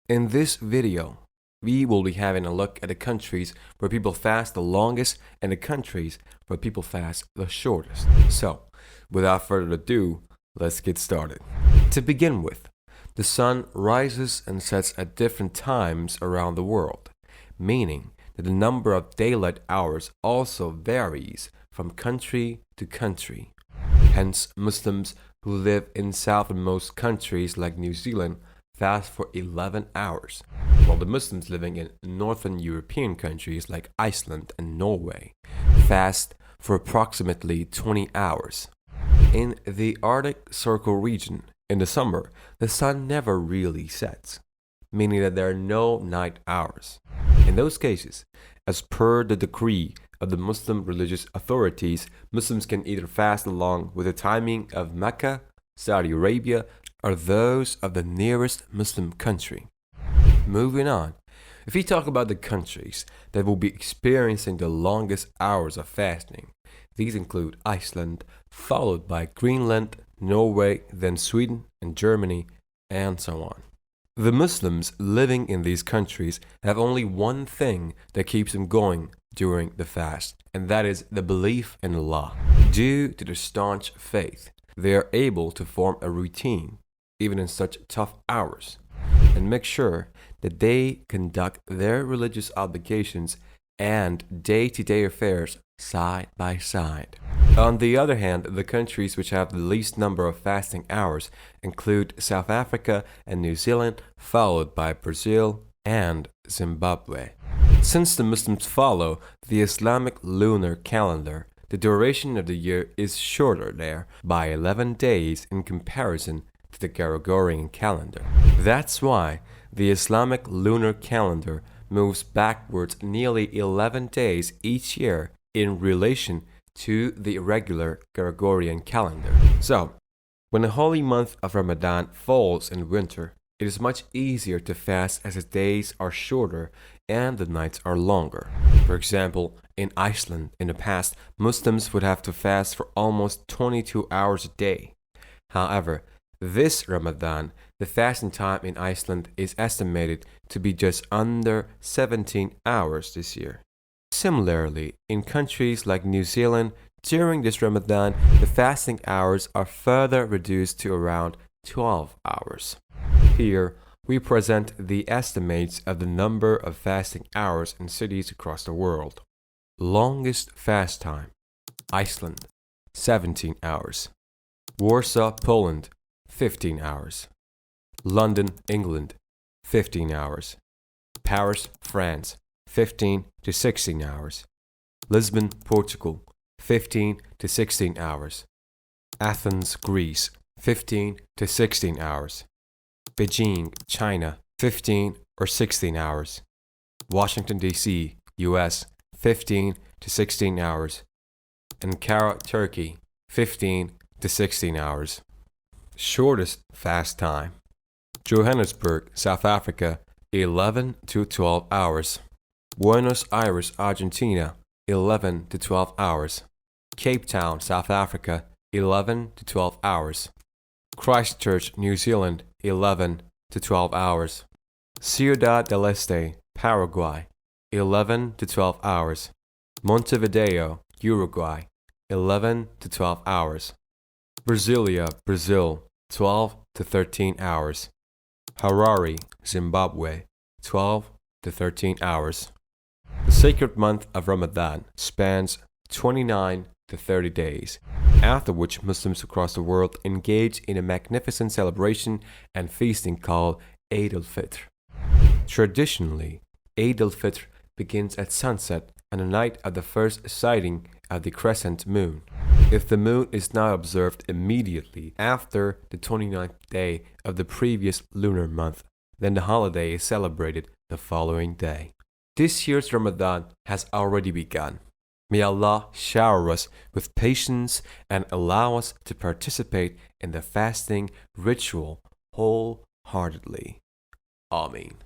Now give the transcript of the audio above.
In this video, we will be having a look at the countries where people fast the longest and the countries where people fast the shortest. So, without further ado, let's get started. To begin with, the sun rises and sets at different times around the world, meaning that the number of daylight hours also varies from country to country. Hence, Muslims who live in southernmost countries like New Zealand fast for 11 hours, while the Muslims living in northern European countries like Iceland and Norway fast for approximately 20 hours. In the Arctic Circle region, in the summer, the sun never really sets, meaning that there are no night hours. In those cases, as per the decree of the Muslim religious authorities, Muslims can either fast along with the timing of Mecca, Saudi Arabia, or those of the nearest Muslim country. Moving on, if we talk about the countries that will be experiencing the longest hours of fasting, these include Iceland, followed by Greenland, Norway, then Sweden and Germany, and so on. The Muslims living in these countries have only one thing that keeps them going during the fast, and that is the belief in Allah. Due to their staunch faith, they are able to form a routine, even in such tough hours, and make sure that they conduct their religious obligations and day-to-day affairs side by side. On the other hand, the countries which have the least number of fasting hours include South Africa and New Zealand, followed by Brazil and Zimbabwe. Since the Muslims follow the Islamic lunar calendar, the duration of the year is shorter there by 11 days in comparison to the Gregorian calendar. That's why the Islamic lunar calendar moves backwards nearly 11 days each year in relation to the irregular Gregorian calendar. So, when the holy month of Ramadan falls in winter, it is much easier to fast as the days are shorter and the nights are longer. For example, in Iceland, in the past, Muslims would have to fast for almost 22 hours a day. However, this Ramadan, the fasting time in Iceland is estimated to be just under 17 hours this year. Similarly, in countries like New Zealand, during this Ramadan, the fasting hours are further reduced to around 12 hours. Here, we present the estimates of the number of fasting hours in cities across the world. Longest fast time: Iceland, 17 hours. Warsaw, Poland, 15 hours. London, England, 15 hours. Paris, France, 15 to 16 hours. Lisbon, Portugal, 15 to 16 hours. Athens, Greece, 15 to 16 hours. Beijing, China, 15 or 16 hours. Washington, D.C., U.S., 15 to 16 hours. Ankara, Turkey, 15 to 16 hours. Shortest fast time: Johannesburg, South Africa, 11 to 12 hours. Buenos Aires, Argentina, 11 to 12 hours. Cape Town, South Africa, 11 to 12 hours. Christchurch, New Zealand, 11 to 12 hours. Ciudad del Este, Paraguay, 11 to 12 hours. Montevideo, Uruguay, 11 to 12 hours. Brasilia, Brazil, 12 to 13 hours. Harare, Zimbabwe, 12 to 13 hours. The sacred month of Ramadan spans 29 to 30 days, after which Muslims across the world engage in a magnificent celebration and feasting called Eid al-Fitr. Traditionally, Eid al-Fitr begins at sunset on the night of the first sighting of the crescent moon. If the moon is not observed immediately after the 29th day of the previous lunar month, then the holiday is celebrated the following day. This year's Ramadan has already begun. May Allah shower us with patience and allow us to participate in the fasting ritual wholeheartedly. Ameen.